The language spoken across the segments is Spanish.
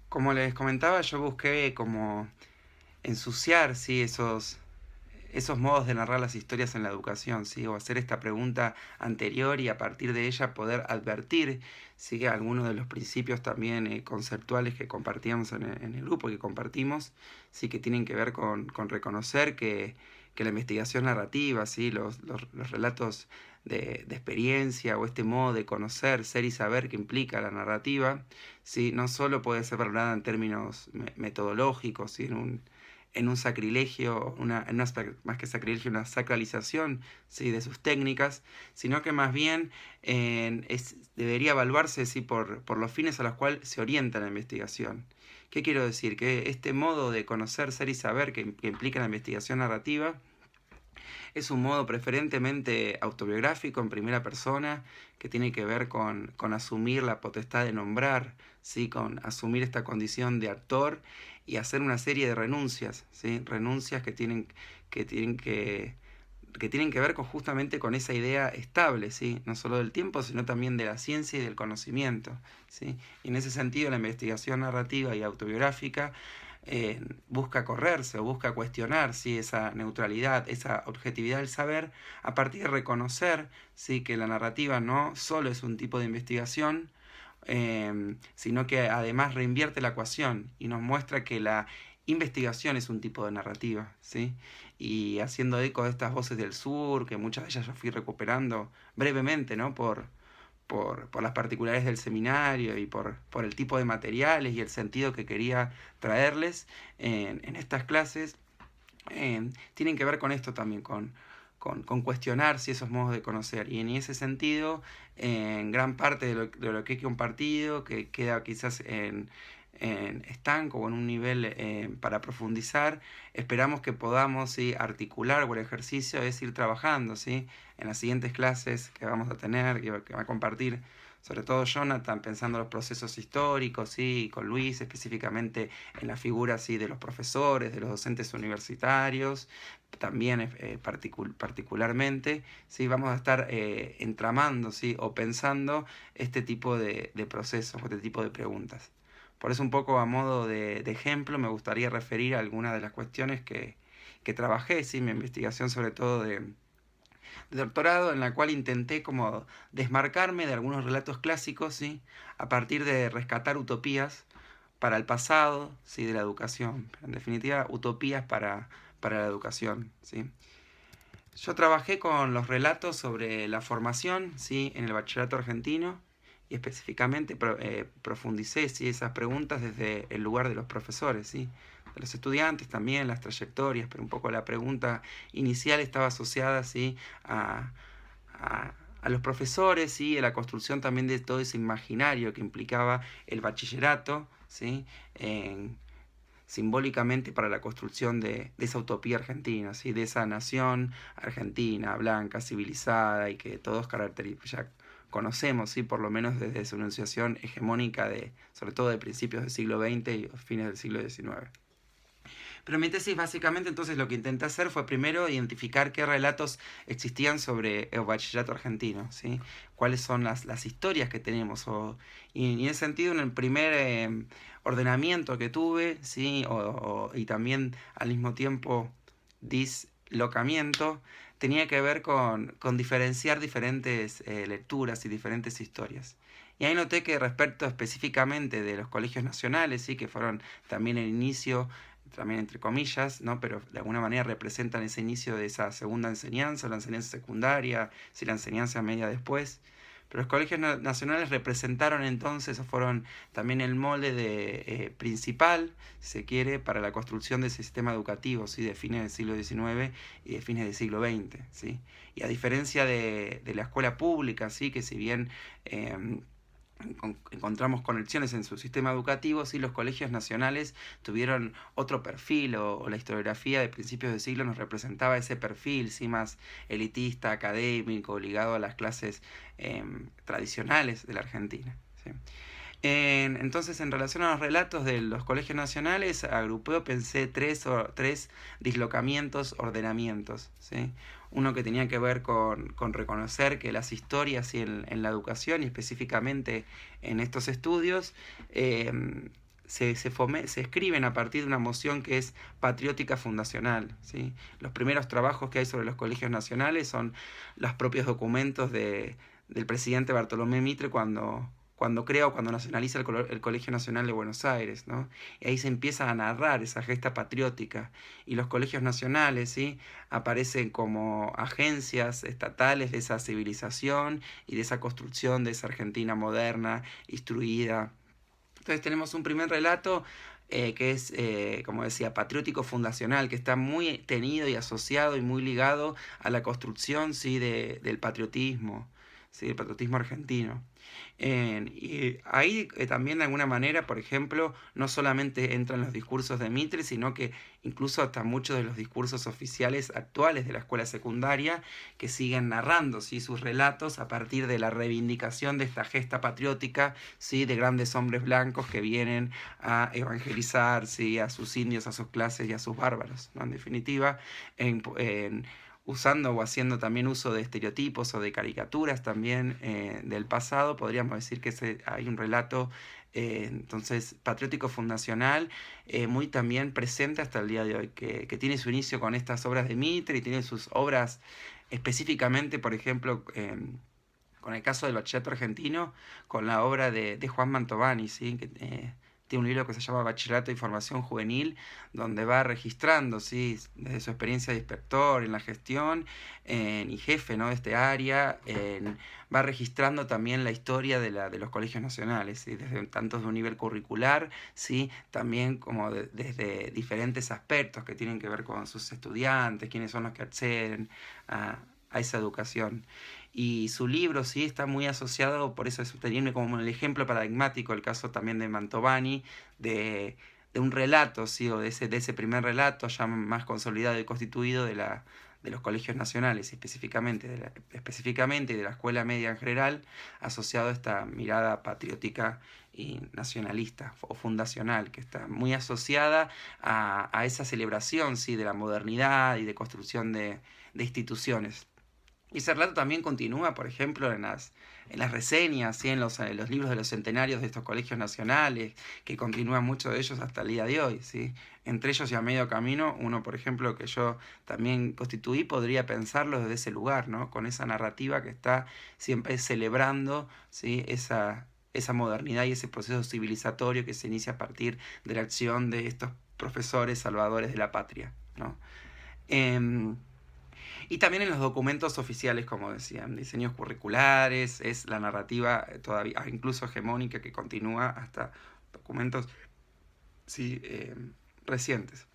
Como les comentaba, yo busqué como ensuciar, ¿sí? esos modos de narrar las historias en la educación, ¿sí? O hacer esta pregunta anterior y a partir de ella poder advertir, ¿sí? Algunos de los principios también conceptuales que compartíamos en el grupo, que compartimos, ¿sí? Que tienen que ver con reconocer que la investigación narrativa, ¿sí? Los relatos de experiencia o este modo de conocer, ser y saber que implica la narrativa, ¿sí? No solo puede ser valorada en términos metodológicos, ¿sí? En un sacrilegio, más que sacrilegio, una sacralización, ¿sí? De sus técnicas, sino que más bien debería evaluarse, ¿sí? Por los fines a los cuales se orienta la investigación. ¿Qué quiero decir? Que este modo de conocer, ser y saber que implica la investigación narrativa es un modo preferentemente autobiográfico en primera persona que tiene que ver con asumir la potestad de nombrar, ¿sí? Con asumir esta condición de actor y hacer una serie de renuncias, ¿sí? Renuncias que tienen que tienen que ver justamente con esa idea estable, ¿sí? No solo del tiempo, sino también de la ciencia y del conocimiento, ¿sí? Y en ese sentido la investigación narrativa y autobiográfica busca correrse o busca cuestionar, ¿sí? Esa neutralidad, esa objetividad del saber, a partir de reconocer, ¿sí? Que la narrativa no solo es un tipo de investigación, sino que además reinvierte la ecuación y nos muestra que la investigación es un tipo de narrativa, ¿sí? Y haciendo eco de estas voces del sur, que muchas de ellas yo fui recuperando brevemente, ¿no? Por las particularidades del seminario y por el tipo de materiales y el sentido que quería traerles en estas clases, tienen que ver con esto también, con cuestionar si esos modos de conocer. Y en ese sentido, en gran parte de lo que he compartido, que queda quizás en estanco o en un nivel para profundizar, esperamos que podamos, ¿sí? Articular o el ejercicio es ir trabajando, ¿sí? En las siguientes clases que vamos a tener, que va a compartir sobre todo Jonathan, pensando en los procesos históricos, ¿sí? Con Luis específicamente en la figura, ¿sí? De los profesores, de los docentes universitarios, también particularmente, ¿sí? Vamos a estar entramando, ¿sí? O pensando este tipo de procesos, este tipo de preguntas. Por eso un poco a modo de ejemplo me gustaría referir a algunas de las cuestiones que trabajé, ¿sí? Mi investigación sobre todo de doctorado, en la cual intenté como desmarcarme de algunos relatos clásicos, ¿sí? A partir de rescatar utopías para el pasado, ¿sí? De la educación. En definitiva, utopías para la educación, ¿sí? Yo trabajé con los relatos sobre la formación, ¿sí? En el bachillerato argentino y específicamente profundicé, ¿sí? Esas preguntas desde el lugar de los profesores, ¿sí? De los estudiantes también, las trayectorias, pero un poco la pregunta inicial estaba asociada, ¿sí? a, a los profesores, ¿sí? A la construcción también de todo ese imaginario que implicaba el bachillerato, ¿sí? En, simbólicamente para la construcción de esa utopía argentina, ¿sí? De esa nación argentina, blanca, civilizada y que todos ya conocemos, ¿sí? Por lo menos desde su enunciación hegemónica, sobre todo de principios del siglo XX y fines del siglo XIX. Pero mi tesis básicamente entonces lo que intenté hacer fue primero identificar qué relatos existían sobre el bachillerato argentino, ¿sí? Cuáles son las historias que tenemos. Y en ese sentido, en el primer ordenamiento que tuve, ¿sí? Y también al mismo tiempo dislocamiento, tenía que ver con diferenciar diferentes lecturas y diferentes historias. Y ahí noté que respecto específicamente de los colegios nacionales, ¿sí? Que fueron también el inicio, también entre comillas, ¿no? Pero de alguna manera representan ese inicio de esa segunda enseñanza, la enseñanza secundaria, si la enseñanza media después. Pero los colegios nacionales representaron entonces, o fueron también el molde principal, si se quiere, para la construcción de ese sistema educativo, ¿sí? De fines del siglo XIX y de fines del siglo XX, ¿sí? Y a diferencia de la escuela pública, ¿sí? Que si bien encontramos conexiones en su sistema educativo, sí, los colegios nacionales tuvieron otro perfil, o la historiografía de principios de siglo nos representaba ese perfil, sí, más elitista, académico, ligado a las clases tradicionales de la Argentina. ¿Sí? Entonces, en relación a los relatos de los colegios nacionales, agrupé o pensé tres dislocamientos, ordenamientos. ¿Sí? Uno que tenía que ver con reconocer que las historias y en la educación, y específicamente en estos estudios, se escriben a partir de una moción que es patriótica fundacional, ¿sí? Los primeros trabajos que hay sobre los colegios nacionales son los propios documentos del presidente Bartolomé Mitre cuando crea o cuando nacionaliza el Colegio Nacional de Buenos Aires, ¿no? Y ahí se empieza a narrar esa gesta patriótica. Y los colegios nacionales, ¿sí? Aparecen como agencias estatales de esa civilización y de esa construcción de esa Argentina moderna, instruida. Entonces tenemos un primer relato que es, como decía, patriótico fundacional, que está muy tenido y asociado y muy ligado a la construcción, ¿sí? Del patriotismo, ¿sí? El patriotismo argentino. Y ahí también de alguna manera, por ejemplo, no solamente entran los discursos de Mitre, sino que incluso hasta muchos de los discursos oficiales actuales de la escuela secundaria que siguen narrando, ¿sí? Sus relatos a partir de la reivindicación de esta gesta patriótica, ¿sí? De grandes hombres blancos que vienen a evangelizar, ¿sí? A sus indios, a sus clases y a sus bárbaros, ¿no? En definitiva, usando o haciendo también uso de estereotipos o de caricaturas también del pasado, podríamos decir que hay un relato entonces patriótico fundacional muy también presente hasta el día de hoy, que tiene su inicio con estas obras de Mitre y tiene sus obras específicamente, por ejemplo, con el caso del bachillerato argentino, con la obra de Juan Mantovani, ¿sí? Que tiene un libro que se llama Bachillerato y Formación Juvenil, donde va registrando, ¿sí? Desde su experiencia de inspector en la gestión y jefe, ¿no? De este área, va registrando también la historia de los colegios nacionales, ¿sí? Desde tanto de un nivel curricular, ¿sí? También como desde diferentes aspectos que tienen que ver con sus estudiantes, quiénes son los que acceden a esa educación. Y su libro sí está muy asociado, por eso es teniendo como el ejemplo paradigmático el caso también de Mantovani, de un relato, ¿sí? O de ese primer relato ya más consolidado y constituido de los colegios nacionales, específicamente y de la escuela media en general, asociado a esta mirada patriótica y nacionalista o fundacional, que está muy asociada a esa celebración, ¿sí? De la modernidad y de construcción de instituciones. Y ese relato también continúa, por ejemplo, en las reseñas, ¿sí? En los libros de los centenarios de estos colegios nacionales, que continúan muchos de ellos hasta el día de hoy, ¿sí? Entre ellos y a medio camino, uno, por ejemplo, que yo también constituí, podría pensarlo desde ese lugar, ¿no? Con esa narrativa que está siempre celebrando, ¿sí? Esa modernidad y ese proceso civilizatorio que se inicia a partir de la acción de estos profesores salvadores de la patria, ¿no? Y también en los documentos oficiales, como decían, diseños curriculares, es la narrativa todavía incluso hegemónica que continúa hasta documentos sí, recientes.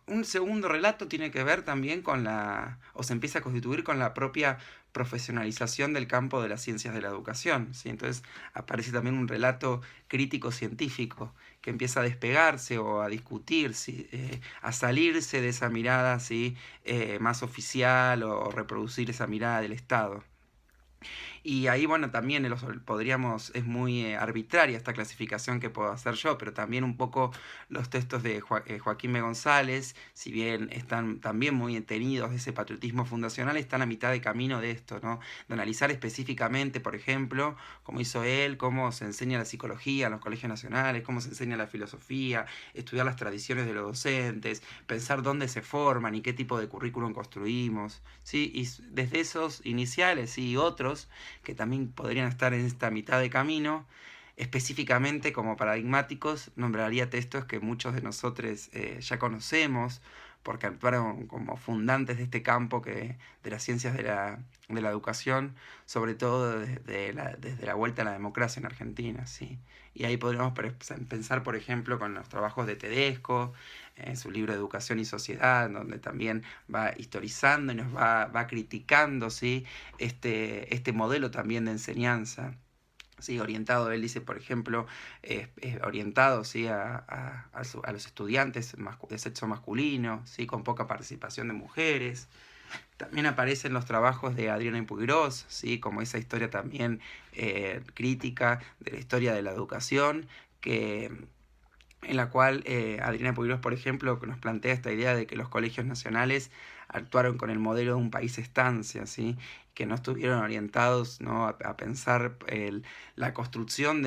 Un segundo relato tiene que ver también o se empieza a constituir con la propia profesionalización del campo de las ciencias de la educación, ¿sí? Entonces aparece también un relato crítico científico que empieza a despegarse o a discutir, ¿sí? A salirse de esa mirada, ¿sí? Más oficial o reproducir esa mirada del Estado. Y ahí, bueno, también es muy arbitraria esta clasificación que puedo hacer yo, pero también un poco los textos de Joaquín B. González, si bien están también muy tenidos de ese patriotismo fundacional, están a mitad de camino de esto, ¿no? De analizar específicamente, por ejemplo, como hizo él, cómo se enseña la psicología en los colegios nacionales, cómo se enseña la filosofía, estudiar las tradiciones de los docentes, pensar dónde se forman y qué tipo de currículum construimos, ¿sí? Y desde esos iniciales, ¿sí? Y otros que también podrían estar en esta mitad de camino, específicamente como paradigmáticos, nombraría textos que muchos de nosotros ya conocemos, porque actuaron como fundantes de este campo de las ciencias de la educación, sobre todo desde la vuelta a la democracia en Argentina, ¿sí? Y ahí podríamos pensar, por ejemplo, con los trabajos de Tedesco, en su libro Educación y Sociedad, donde también va historizando y nos va criticando, ¿sí? Este modelo también de enseñanza. Sí, orientado, él dice, por ejemplo, orientado, ¿sí? A los estudiantes de sexo masculino, ¿sí? Con poca participación de mujeres. También aparecen los trabajos de Adriana Puigros, ¿sí? Como esa historia también crítica de la historia de la educación, en la cual Adriana Puigros, por ejemplo, nos plantea esta idea de que los colegios nacionales actuaron con el modelo de un país estancia, ¿sí? Que no estuvieron orientados, ¿no? a pensar la construcción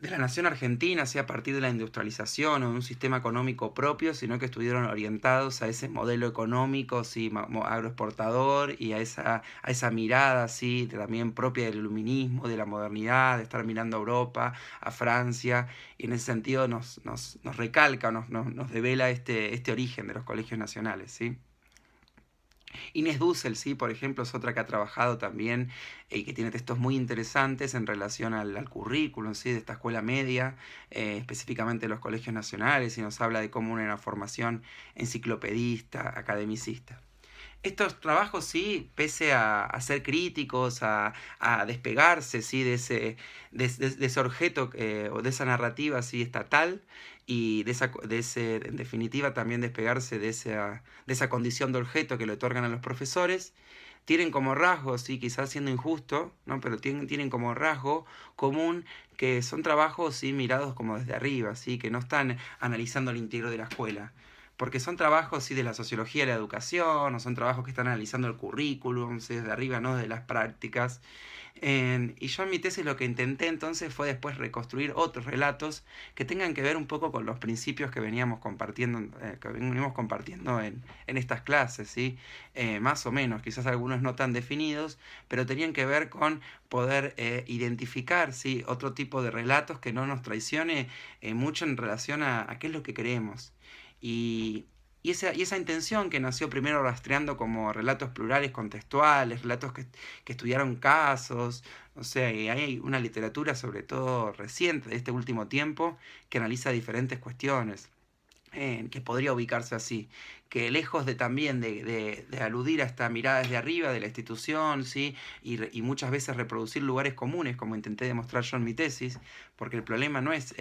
de la nación argentina, sea a partir de la industrialización o de un sistema económico propio, sino que estuvieron orientados a ese modelo económico, sí, agroexportador, y a esa mirada, sí, también propia del iluminismo, de la modernidad, de estar mirando a Europa, a Francia, y en ese sentido nos recalca, nos devela este origen de los colegios nacionales, ¿sí? Inés Dussel, sí, por ejemplo, es otra que ha trabajado también y que tiene textos muy interesantes en relación al currículum, ¿sí? De esta escuela media, específicamente de los colegios nacionales, y nos habla de cómo una formación enciclopedista, academicista. Estos trabajos, sí, pese a ser críticos, a despegarse, sí, de ese objeto o de esa narrativa, sí, estatal, y en definitiva, también despegarse de esa condición de objeto que le otorgan a los profesores, tienen como rasgo, sí, quizás siendo injusto, ¿no? Pero tienen como rasgo común que son trabajos, sí, mirados como desde arriba, sí, que no están analizando el interior de la escuela, porque son trabajos, sí, de la sociología de la educación, o son trabajos que están analizando el currículum, ¿sí? Desde arriba, no de las prácticas. Y yo en mi tesis lo que intenté entonces fue después reconstruir otros relatos que tengan que ver un poco con los principios que venimos compartiendo en estas clases, ¿sí? Más o menos, quizás algunos no tan definidos, pero tenían que ver con poder identificar, ¿sí? Otro tipo de relatos que no nos traicione mucho en relación a qué es lo que queremos. Y, y esa intención que nació primero rastreando como relatos plurales contextuales, relatos que estudiaron casos, o sea, y hay una literatura sobre todo reciente de este último tiempo que analiza diferentes cuestiones, que podría ubicarse así, que lejos de también de aludir a esta mirada desde arriba de la institución, ¿sí? Y muchas veces reproducir lugares comunes, como intenté demostrar yo en mi tesis, porque el problema no es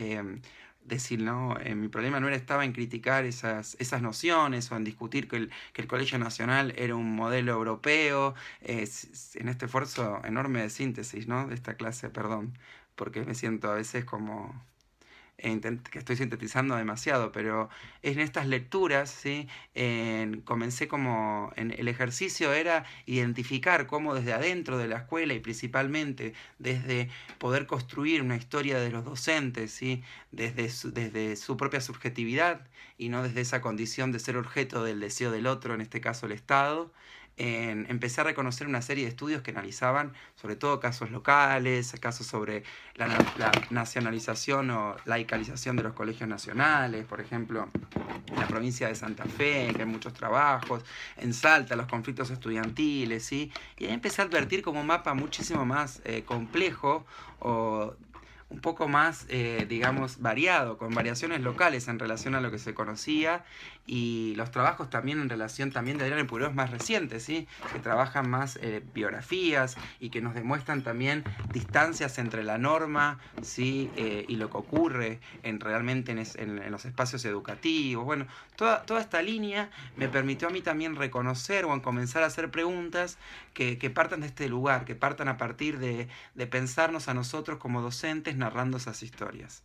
decir, no, mi problema no estaba en criticar esas nociones o en discutir que el Colegio Nacional era un modelo europeo, en este esfuerzo enorme de síntesis, ¿no? De esta clase, perdón, porque me siento a veces como que estoy sintetizando demasiado, pero en estas lecturas, ¿sí? Comencé como, el ejercicio era identificar cómo desde adentro de la escuela y principalmente desde poder construir una historia de los docentes, ¿sí? Desde su propia subjetividad y no desde esa condición de ser objeto del deseo del otro, en este caso el Estado. Empecé a reconocer una serie de estudios que analizaban sobre todo casos locales, casos sobre la nacionalización o laicalización de los colegios nacionales, por ejemplo, en la provincia de Santa Fe, que hay muchos trabajos, en Salta, los conflictos estudiantiles, ¿sí? Y ahí empecé a advertir como un mapa muchísimo más complejo o un poco más, digamos, variado, con variaciones locales en relación a lo que se conocía, y los trabajos también en relación también de Adrián Epurós más recientes, ¿sí? Que trabajan más biografías y que nos demuestran también distancias entre la norma, ¿sí? Y lo que ocurre realmente en los espacios educativos. Bueno, toda esta línea me permitió a mí también reconocer o en comenzar a hacer preguntas que partan de este lugar, que partan a partir de pensarnos a nosotros como docentes narrando esas historias.